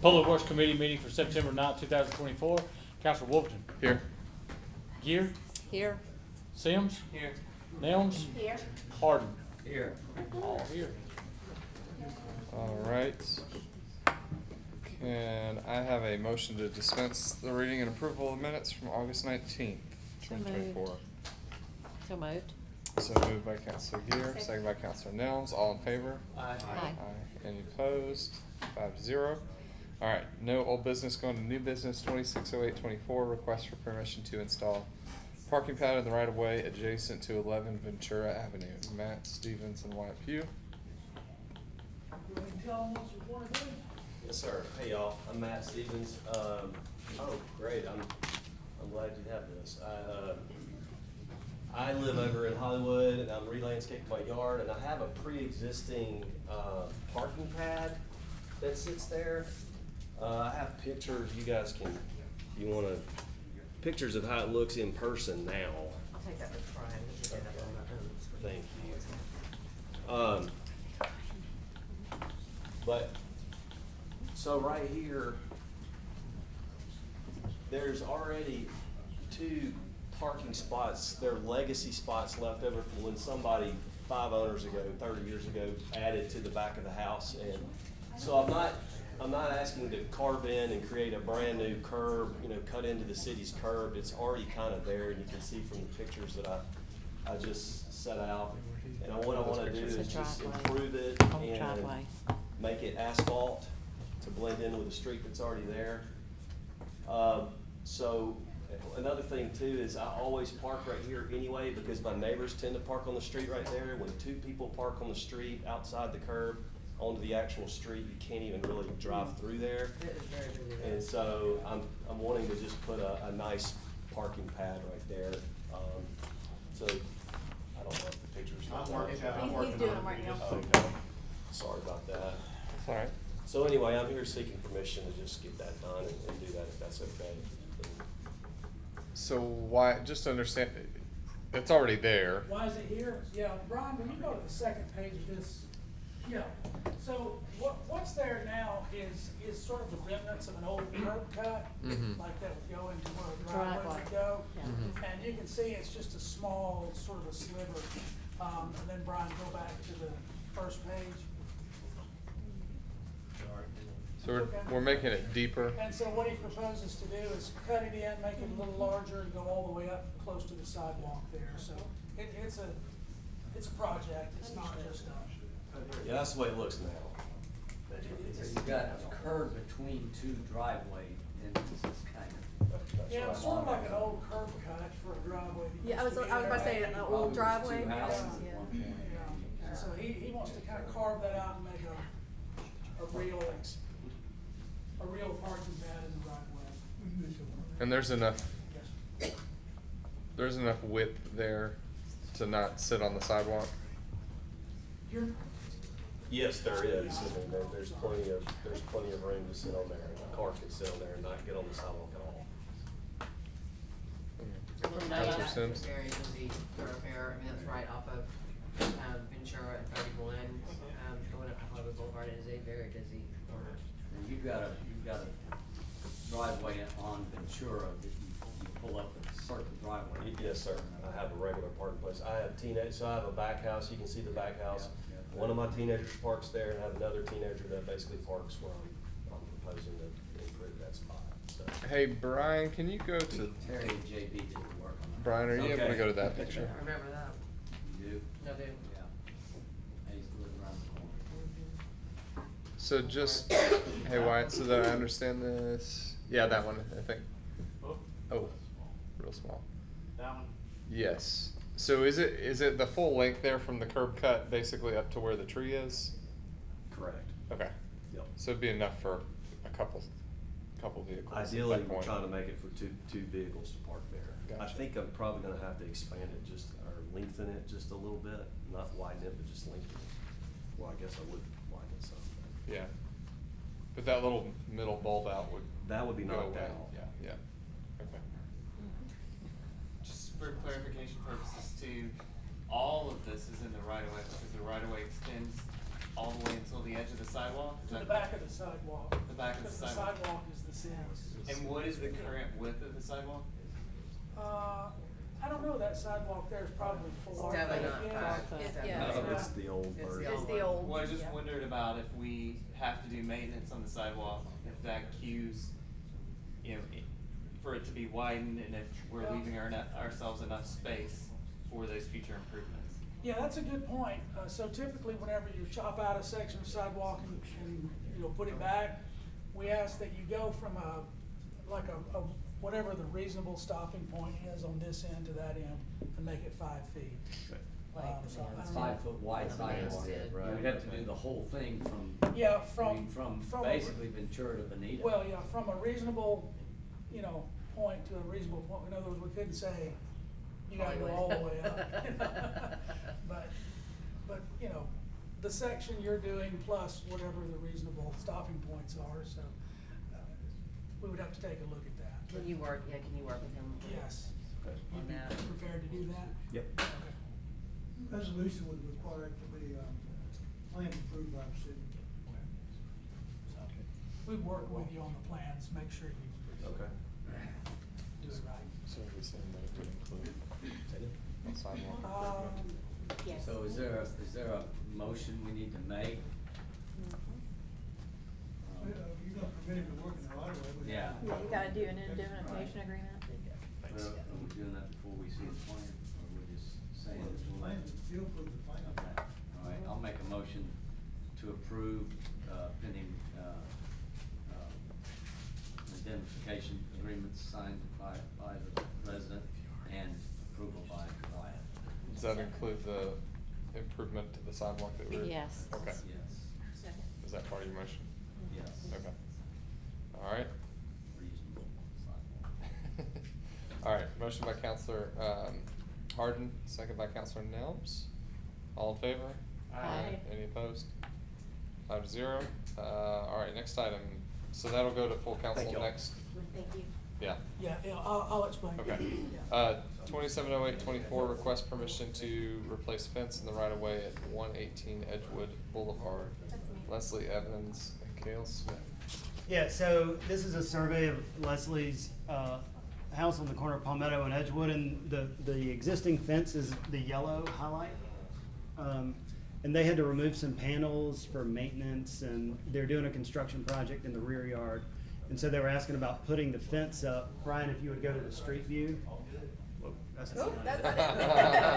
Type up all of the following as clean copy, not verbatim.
Public Works Committee meeting for September 9th, 2024. Councilor Wolverton. Here. Gear. Here. Sims. Here. Nelms. Here. Harden. Here. All here. All right. Can I have a motion to dispense the reading and approval of minutes from August 19th, So 2024? So moved. So moved by Councilor Gear, second by Councilor Nelms. All in favor? Aye. Aye. Any opposed? 5-0. All right, no old business, going to new business. 260824, request for permission to install parking pad in the right of way adjacent to 11 Ventura Avenue. Matt Stevens and Wyatt Pugh. Yes, sir. Hey, y'all. I'm Matt Stevens. Oh, great. I'm glad you have this. I live over in Hollywood, and I'm re-landscaping my yard, and I have a pre-existing parking pad that sits there. I have pictures. You guys can, if you want to, pictures of how it looks in person now. I'll take that with Brian. Thank you. But, so right here, there's already 2 parking spots. They're legacy spots left over from when somebody 5 owners ago, 30 years ago, added to the back of the house. And so I'm not asking to carve in and create a brand new curb, cut into the city's curb. It's already kind of there, and you can see from the pictures that I just set out. And what I want to do is just improve it and make it asphalt to blend in with the street that's already there. So another thing too is I always park right here anyway, because my neighbors tend to park on the street right there. When 2 people park on the street outside the curb onto the actual street, you can't even really drive through there. And so I'm wanting to just put a nice parking pad right there. So I don't know if the pictures. I'm working doing on them right now. Okay, sorry about that. That's all right. So anyway, I'm here seeking permission to just get that done and do that if that's okay. So why, just to understand, it's already there. Why is it here? Yeah, Brian, when you go to the second page of this, yeah, so what's there now is sort of the remnants of an old curb cut, like that would go into where the driveway would go. And you can see it's just a small, sort of a sliver. And then Brian, go back to the first page. So we're making it deeper. And so what he proposes to do is cut it in, make it a little larger, and go all the way up close to the sidewalk there. So it's a project. It's not just a. Yeah, that's the way it looks now. So you've got a curb between 2 driveways, and this is kind of. Yeah, it's sort of like an old curb cut for a driveway. Yeah, I was about to say an old driveway. Two houses. Yeah. And so he wants to kind of carve that out and make a real parking pad in the right way. And there's enough Yes. width there to not sit on the sidewalk. Here, Yes, there is. I mean, there's plenty of room to sit on there. A car can sit on there and not get on the sidewalk at all. Councilor Sims? Very busy thoroughfare. I mean, it's right off of Ventura and 31. Going up to Homewood Boulevard, it is a very busy corner. And you've got a driveway on Ventura that you pull up a certain driveway. Yes, sir. I have a regular parking place. I have so I have a back house. You can see the back house. Yeah. One of my teenagers parks there, and I have another teenager that basically parks where I'm proposing to improve that spot. So. Hey, Brian, can you go to, Terry and JB did the work on that. Brian, are you able to Okay. go to that picture? I remember that. You do? No, dude. Yeah. I used to live around the corner. So just, hey Wyatt, so that I understand this, yeah, that one, I think. Oh, real small. That one? Yes. So is it the full length there from the curb cut basically up to where the tree is? Correct. Okay. Yep. So it'd be enough for a couple vehicles at Ideally, that we're point. trying to make it for two vehicles to park there. I Gotcha. think I'm probably gonna have to expand it or lengthen it just a little bit, not widen it, but just lengthen it. Well, I guess I would widen it some. Yeah. But that little middle bulb out would That would be go knocked away. out. Yeah. Okay. Just for clarification purposes too, all of this is in the right of way because the right of way extends all the way until the edge of the sidewalk? Is To the that back of the sidewalk. The back of the Because the sidewalk. sidewalk is the center. And what is the current width of the sidewalk? I don't know, that sidewalk there is probably 4 It's definitely feet, not yeah. 5 foot. It's- Definitely yeah. not. No, it's the old It's the version. It's the old. Well, I just yeah. wondered about if we have to do maintenance on the sidewalk, if that cues, you know, for it to be widened and if we're leaving ourselves enough space for those future improvements. Yeah, that's a good point. So typically, whenever you chop out a section of sidewalk and, you know, put it back, we ask that you go from like a whatever the reasonable stopping point is on this end to that end, and make it 5 feet. Like, So, yeah, I It's don't know. 5 foot wide Yeah, sidewalk. did. Right. We'd have to do the whole thing from, Yeah, I mean, from a- basically Ventura to Bonita. Well, yeah, from a reasonable, you know, point to a reasonable point. In other words, we couldn't say, you gotta go all the way up. But, you know, the section you're doing plus whatever the reasonable stopping points are, so, we would have to take a look at that. Can you work with him? Yes. On You'd be that? prepared to do that? Yep. Okay. Resolution would require it to be, plan approved by the city. So, we'd work with you on the plans, make sure you Okay. do it right. So we saying that it would include a sidewalk? Yes. So is there a motion we need to make? You're gonna permit him to work in the right of way. but- Yeah. Yeah, you gotta do an indemnification agreement. Thanks. Are we doing that before we see the plan, or we're just saying Well, it's the plan, you'll approve the plan. Okay, all right, I'll make a motion to approve, pending, indemnification agreements signed by the resident and approval by the client. Does that include the improvement to the sidewalk that we're? Yes. Okay. Yes, Is that part of your motion? yes. Okay. All right. Reasonable sidewalk. All right, motion by Counselor, Harden, second by Counselor Nelms. All in favor? Aye. Any opposed? 5-0. All right, next item. So that'll go to full council Thank y'all. next. Thank you. Yeah. Yeah, I'll explain. Okay. Yeah. 270824, request permission to replace fence in the right of way at 118 Edgewood Boulevard. Leslie Evans and Cale Smith. Yeah, so this is a survey of Leslie's house on the corner of Palmetto and Edgewood, and the existing fence is the yellow highlight. And they had to remove some panels for maintenance, and they're doing a construction project in the rear yard. And so they were asking about putting the fence up. Brian, if you would go to the street view. Whoa, that's Oh, not- that's not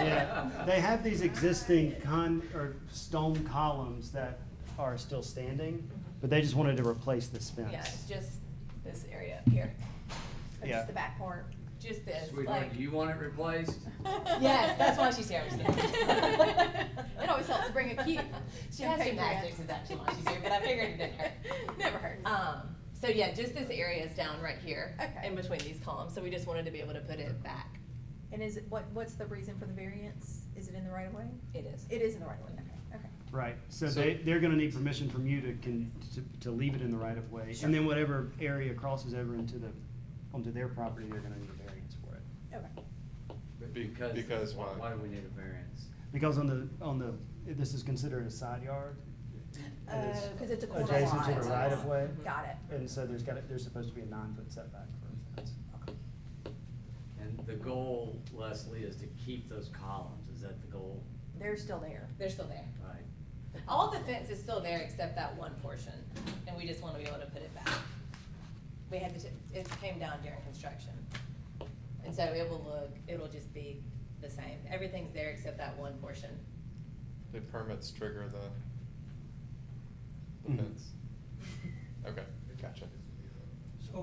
it. Yeah, they have these existing stone columns that are still standing, but they just wanted to replace this fence. Yeah, it's just this area up here. Or Yeah. just the back part. Just this, Sweetheart, like. do you want it replaced? Yes, that's why she's here. I'm just kidding. It always helps to bring a cute. She has paper gymnastics is actually why she's here, but I figured it didn't hurt. Never hurts. So yeah, just this area is down right here. Okay. In between these columns, so we just wanted to be able to put it back. And is it, what's the reason for the variance? Is it in the right of way? It is. It is in the right of way, okay. Right, so So- they're gonna need permission from you to leave it in the right of way. And then whatever area crosses over onto their property, they're gonna need a variance for it. Okay. Because why why? do we need a variance? Because this is considered a side yard. and it's Cause it's a corner adjacent to lot. the right of way. Got it. And so there's supposed to be a 9-foot setback for a fence. And the goal, Leslie, is to keep those columns, is that the goal? They're still there. They're still there. Right. All the fence is still there except that one portion, and we just want to be able to put it back. We had to, it came down during construction. And so it'll just be the same. Everything's there except that one portion. Did permits trigger the Mhm. fence? Okay, gotcha. So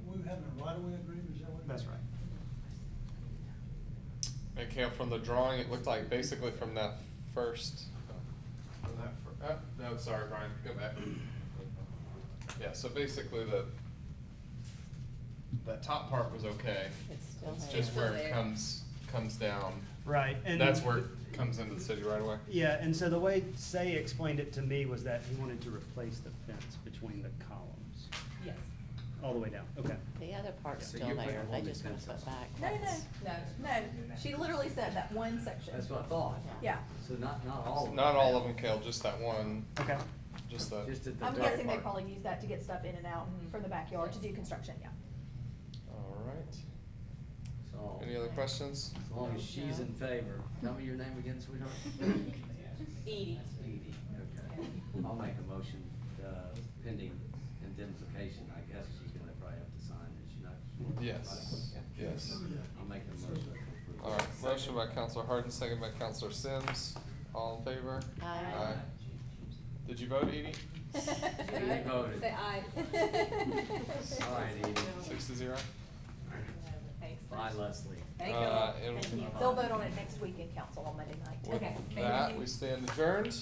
we having a right of way agreement, is that what? That's right. And Cale, from the drawing, it looked like basically from that first, no, sorry, Brian, go back. Yeah, so basically that top part was okay. It's still It's there. just where Still it there. comes down. Right, and. That's where it comes into the city right away? Yeah, and so the way Say explained it to me was that he wanted to replace the fence between the columns. Yes. all the way down, okay. The other part's So still you're putting there, a they whole new just wanna fence put up. back. No, she literally said that one section. That's what I thought. Yeah. So not all of them. Not all of them, Cal, just that one, Okay. just the. Just at the I'm top guessing they part. probably use that to get stuff in and out from the backyard to do construction, yeah. All right. So, Any other questions? as long as she's in favor. Tell me your name again, sweetheart. Edie. Edie, okay. I'll make a motion, pending indemnification. I guess she's gonna probably have to sign it. She's not. Yes, yes. I'll make a motion to approve. All right, motion by Counselor Harden, second by Counselor Sims. All in favor? Aye. Did you vote, Edie? Edie voted. Say aye. All right, Edie. 6-0. Thanks. Bye, Leslie. Thank and you. They'll vote on it next week in council on Monday night. With that, we stand adjourned.